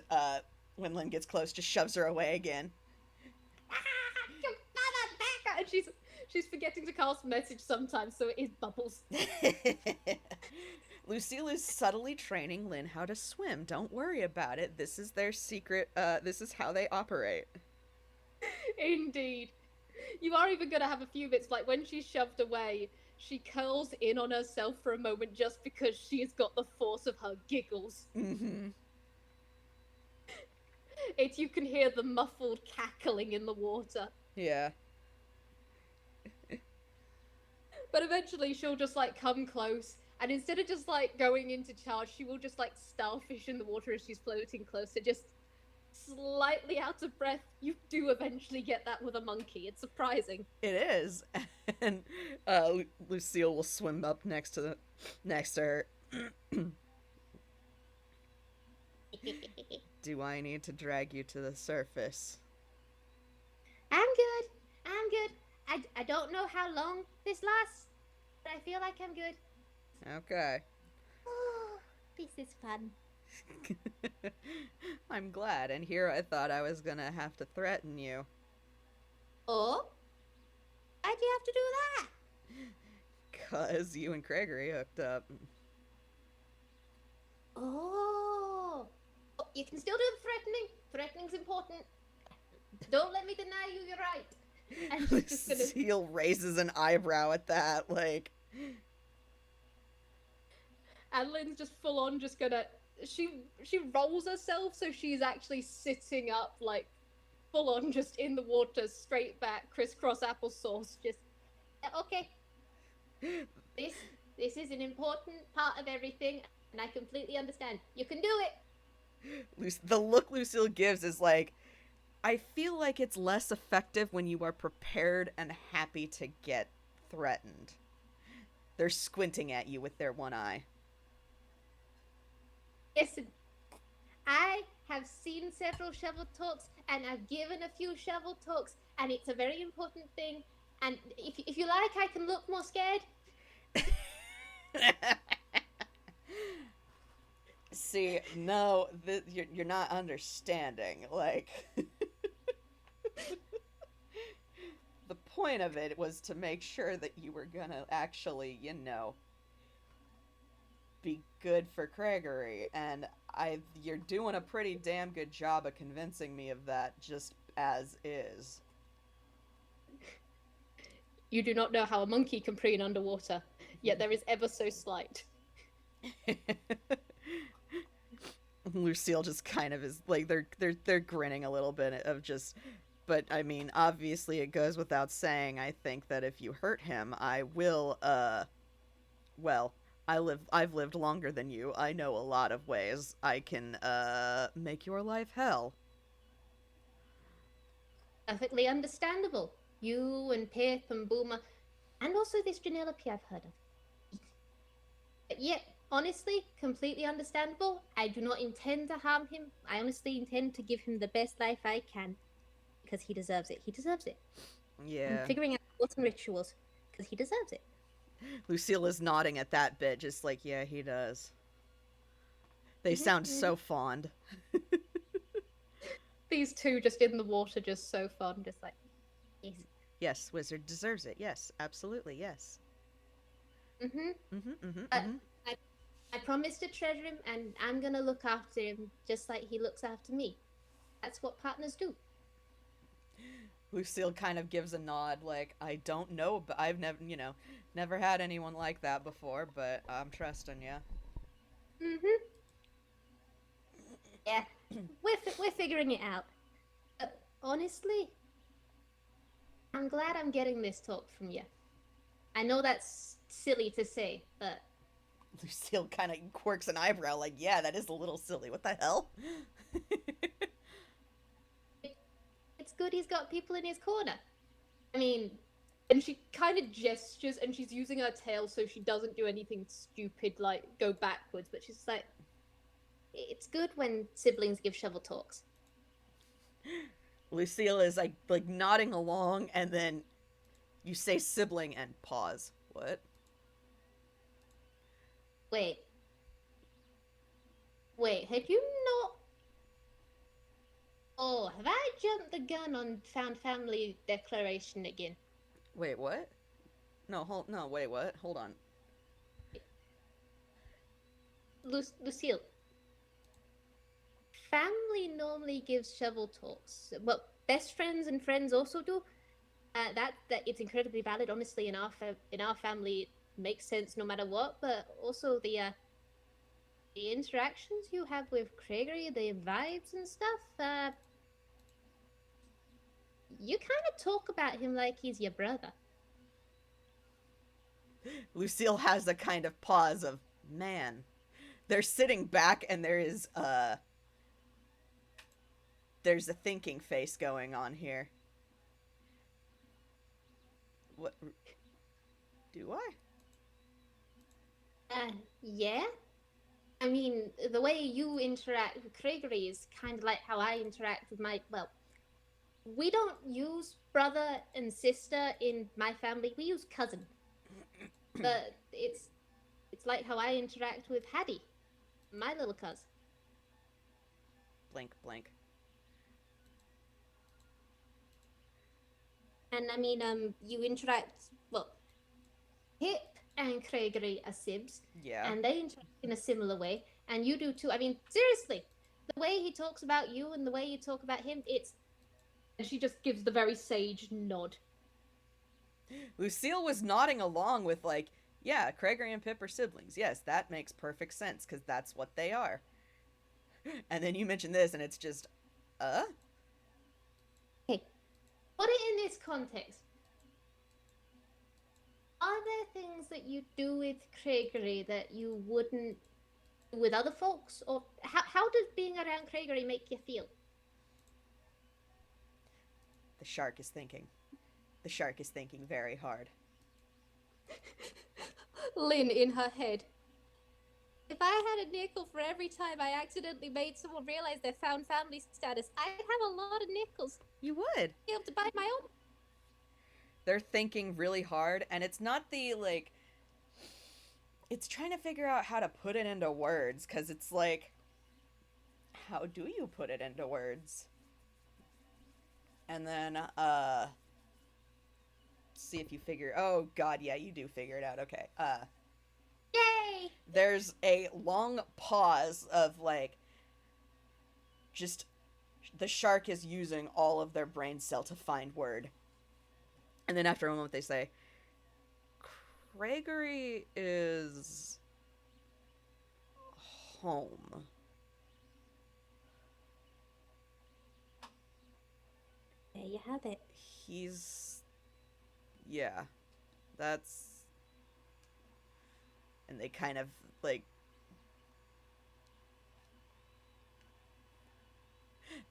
when Lin gets close, just shoves her away again. And she's forgetting to cast message sometimes, so it is bubbles. Lucille is subtly training Lin how to swim. Don't worry about it. This is their secret, this is how they operate. Indeed. You are even gonna have a few bits, like when she's shoved away, she curls in on herself for a moment just because she has got the force of her giggles. Mm-hmm. You can hear the muffled cackling in the water. Yeah. But eventually she'll just, like, come close, and instead of just, like, going into charge, she will just, like, starfish in the water as she's floating closer, just slightly out of breath. You do eventually get that with a monkey. It's surprising. It is. And Lucille will swim up next to her. Do I need to drag you to the surface? I'm good. I don't know how long this lasts, but I feel like I'm good. Okay. Oh, this is fun. I'm glad, and here I thought I was gonna have to threaten you. Oh? Why'd you have to do that? 'Cause you and Craigory hooked up. Oh, you can still do the threatening. Threatening's important. Don't let me deny you, you're right. And she's just gonna... Lucille raises an eyebrow at that, like... And Lin's just full on just gonna... She rolls herself so she's actually sitting up, like, full on just in the water, straight back, crisscross applesauce, just... Okay. This is an important part of everything, and I completely understand. You can do it! The look Lucille gives is like, I feel like it's less effective when you are prepared and happy to get threatened. They're squinting at you with their one eye. Listen, I have seen several shovel talks, and I've given a few shovel talks, and it's a very important thing, and if you like, I can look more scared. See, no, you're not understanding. Like, point of it was to make sure that you were gonna actually, be good for Craigory, and you're doing a pretty damn good job of convincing me of that just as is. You do not know how a monkey can preen underwater, yet there is ever so slight. Lucille just kind of is like they're grinning a little bit of just, but I mean, obviously it goes without saying. I think that if you hurt him, I will well, I've lived longer than you. I know a lot of ways I can make your life hell. Perfectly understandable. You and Pip and Boomer, and also this Janelope I've heard of. But yet, honestly, completely understandable. I do not intend to harm him. I honestly intend to give him the best life I can. Because he deserves it. He deserves it. Yeah. I'm figuring out important rituals. Because he deserves it. Lucille is nodding at that bit, just like, yeah, he does. They sound so fond. These two just in the water, just so fun, just like, yes. Yes, wizard deserves it. Yes, absolutely, yes. I promise to treasure him, and I'm gonna look after him just like he looks after me. That's what partners do. Lucille kind of gives a nod, like, I don't know, but I've never had anyone like that before, but I'm trusting you. Yeah, we're figuring it out. Honestly, I'm glad I'm getting this talk from you. I know that's silly to say, but... Lucille kind of quirks an eyebrow, like, yeah, that is a little silly. What the hell? It's good he's got people in his corner. I mean, and she kind of gestures, and she's using her tail so she doesn't do anything stupid like go backwards, but she's like, it's good when siblings give shovel talks. Lucille is like nodding along, and then you say sibling and pause. What? Wait, have you not... Oh, have I jumped the gun on found family declaration again? Wait, what? No, wait, what? Hold on. Lucille. Family normally gives shovel talks, but best friends and friends also do. That it's incredibly valid. Honestly, in our family, it makes sense no matter what. But also the interactions you have with Craigory, the vibes and stuff. You kind of talk about him like he's your brother. Lucille has a kind of pause of, man. They're sitting back, and there's a thinking face going on here. What? Do I? Yeah. I mean, the way you interact with Craigory is kind of like how I interact with my... Well, we don't use brother and sister in my family. We use cousin. But it's like how I interact with Haddy, my little cuz. Blink, blink. And I mean, you interact... Well, Pip and Craigory are sibs. Yeah. And they interact in a similar way. And you do too. I mean, seriously, the way he talks about you and the way you talk about him, it's... And she just gives the very sage nod. Lucille was nodding along with, like, yeah, Craigory and Pip are siblings. Yes, that makes perfect sense, because that's what they are. And then you mention this, and it's just, Okay, put it in this context. Are there things that you do with Craigory that you wouldn't do with other folks? Or how does being around Craigory make you feel? The shark is thinking. The shark is thinking very hard. Lin in her head. If I had a nickel for every time I accidentally made someone realize their found family status, I'd have a lot of nickels. You would. Be able to buy my own. They're thinking really hard, and it's not the, like... It's trying to figure out how to put it into words, because it's like... How do you put it into words? And then, see if you figure. Oh God, yeah, you do figure it out. Okay. Yay! There's a long pause of like, just the shark is using all of their brain cell to find word, and then after a moment they say, "Craigory is home." There you have it. He's, yeah, that's, and they kind of like,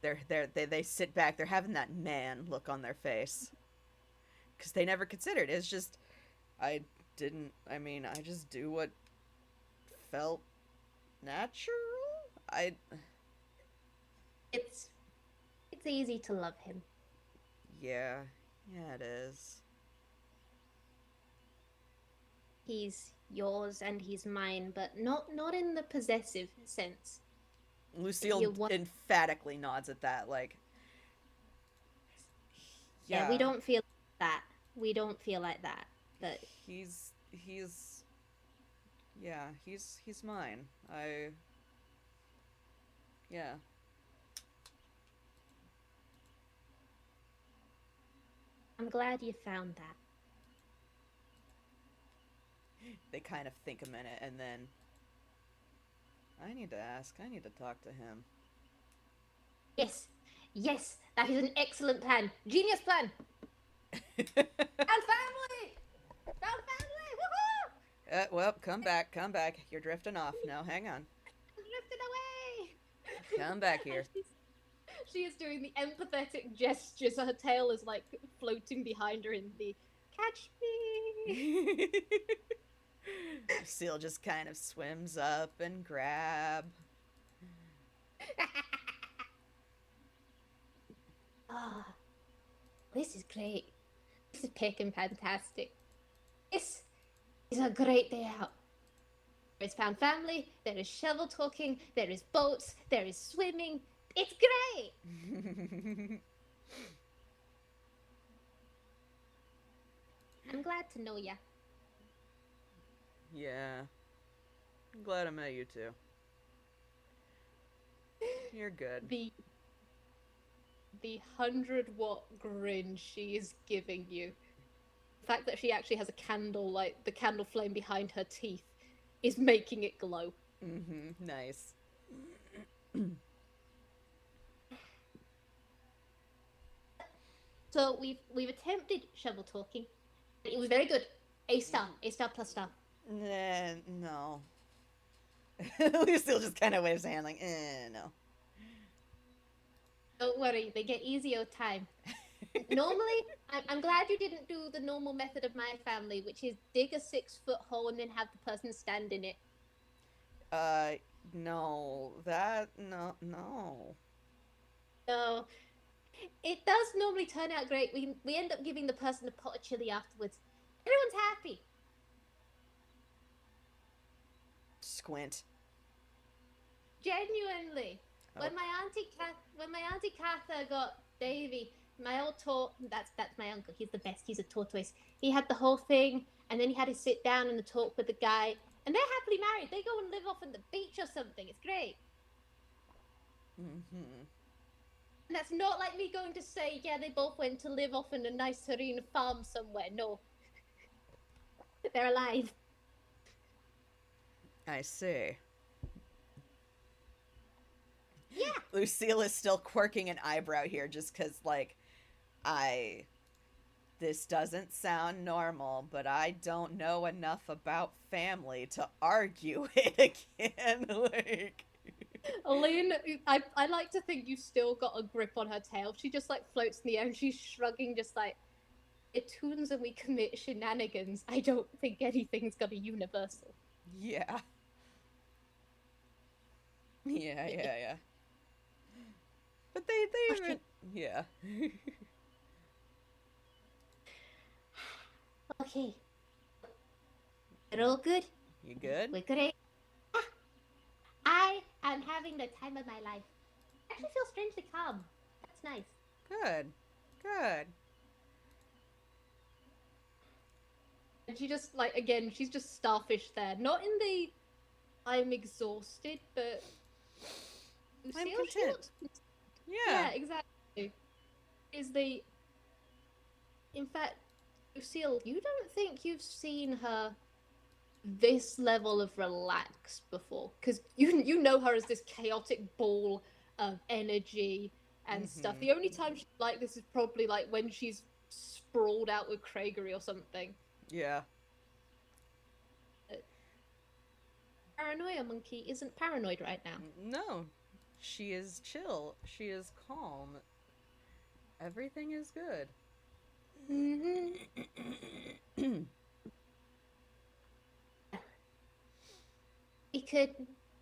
they sit back. They're having that man look on their face because they never considered. It's just, I just do what felt natural. It's easy to love him. Yeah, it is. He's yours and he's mine, but not in the possessive sense. Lucille emphatically nods at that, like, yeah, we don't feel that. We don't feel like that. But he's mine. Yeah. I'm glad you found that. They kind of think a minute, and then, I need to talk to him. Yes, that is an excellent plan. Genius plan. And family! Found family! Woohoo! Well, come back. You're drifting off. No, hang on. I'm drifting away! Come back here. She is doing the empathetic gestures. Her tail is like floating behind her in the catch me. Lucille just kind of swims up and grab. Ah, this is great. This is picking fantastic. This is a great day out. There is found family, there is shovel talking, there is boats, there is swimming. It's great! I'm glad to know ya. Yeah. I'm glad I met you too. You're good. The 100-watt grin she is giving you. The fact that she actually has a candle, like the candle flame behind her teeth, is making it glow. Mm-hmm. Nice. So we've attempted shovel talking. It was very good. A star plus star. No. Lucille just kind of waves her hand like, no. Don't worry, they get easier with time. Normally, I'm glad you didn't do the normal method of my family, which is dig a 6-foot hole and then have the person stand in it. No. No. So, it does normally turn out great. We end up giving the person a pot of chili afterwards. Everyone's happy. Squint. Genuinely. Oh. When my auntie Cather got Davy, my old that's my uncle. He's the best. He's a tortoise. He had the whole thing, and then he had to sit down and talk with the guy, and they're happily married. They go and live off on the beach or something. It's great. Mm-hmm. And that's not like me going to say, yeah, they both went to live off in a nice serene farm somewhere. No. They're alive. I see. Yeah. Lucille is still quirking an eyebrow here just because, like, this doesn't sound normal, but I don't know enough about family to argue it again. Like, Lin, I like to think you still got a grip on her tail. She just, like, floats in the air and she's shrugging just like, it toons and we commit shenanigans. I don't think anything's gonna be universal. Yeah. Yeah. But they yeah. Okay. We're all good? You good? We're great. I am having the time of my life. I actually feel strangely calm. That's nice. Good. And she just, like, again, she's just starfish there. Not in the I'm exhausted, but Lucille, I'm she content. looks... Yeah. Yeah, exactly. Is the... In fact, Lucille, you don't think you've seen her this level of relaxed before? Because you know her as this chaotic ball of energy and stuff. The only time she's like this is probably like when she's sprawled out with Craigory or something. Yeah. Paranoia Monkey isn't paranoid right now. No. She is chill. She is calm. Everything is good. We could...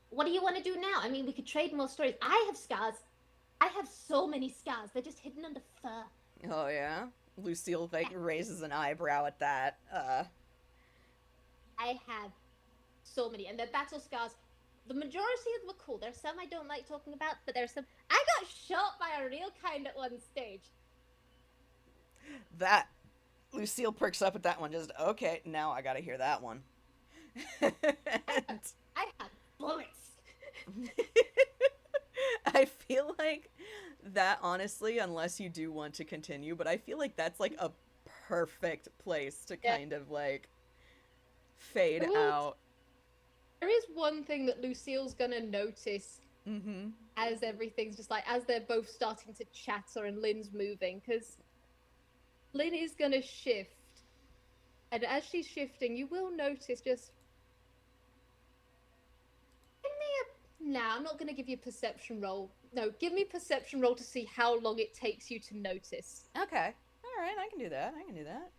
What do you want to do now? I mean, we could trade more stories. I have scars. I have so many scars. They're just hidden under fur. Oh, yeah? Lucille, like, raises an eyebrow at that. I have so many. And they're battle scars. The majority of them are cool. There's some I don't like talking about, but there's some... I got shot by a real kind at one stage. That... Lucille perks up at that one. Just, okay, now I gotta hear that one. And... I have bullets. I feel like that, honestly, unless you do want to continue, but I feel like that's, like, a perfect place to kind of, like, fade out. There is one thing that Lucille's gonna notice as everything's just like, as they're both starting to chatter and Lin's moving, because Lin is gonna shift. And as she's shifting, you will notice just... No, I'm not going to give you a perception roll. No, give me a perception roll to see how long it takes you to notice. Okay. Alright, I can do that. I can do that.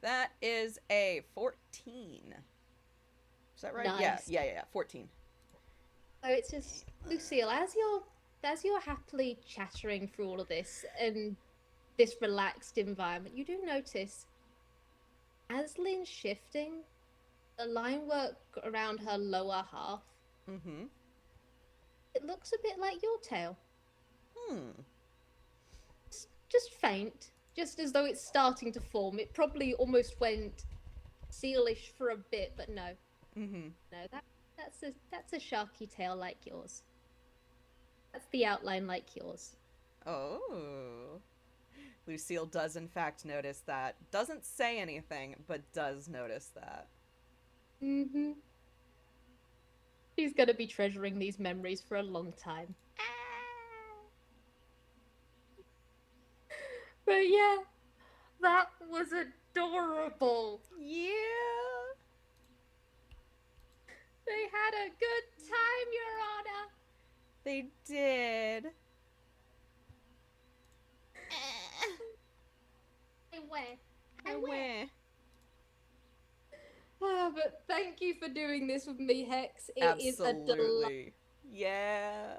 That is a 14. Is that right? Nice. Yeah. 14. So it's just, Lucille, as you're happily chattering through all of this and this relaxed environment, you do notice as Lin's shifting, the line work around her lower half, it looks a bit like your tail. Just faint, just as though it's starting to form. It probably almost went sealish for a bit, but no. No, that's a Sharkie tail like yours. That's the outline like yours. Oh. Lucille does in fact notice that. Doesn't say anything, but does notice that. She's gonna be treasuring these memories for a long time. But yeah, that was adorable. Yeah. They had a good time, Your Honor. They did. I win. But thank you for doing this with me, Hex. It is a delight. Absolutely. Yeah.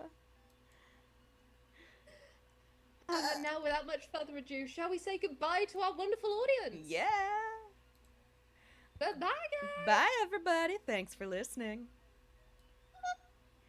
And now, without much further ado, shall we say goodbye to our wonderful audience? Yeah. Bye, guys. Bye, everybody. Thanks for listening.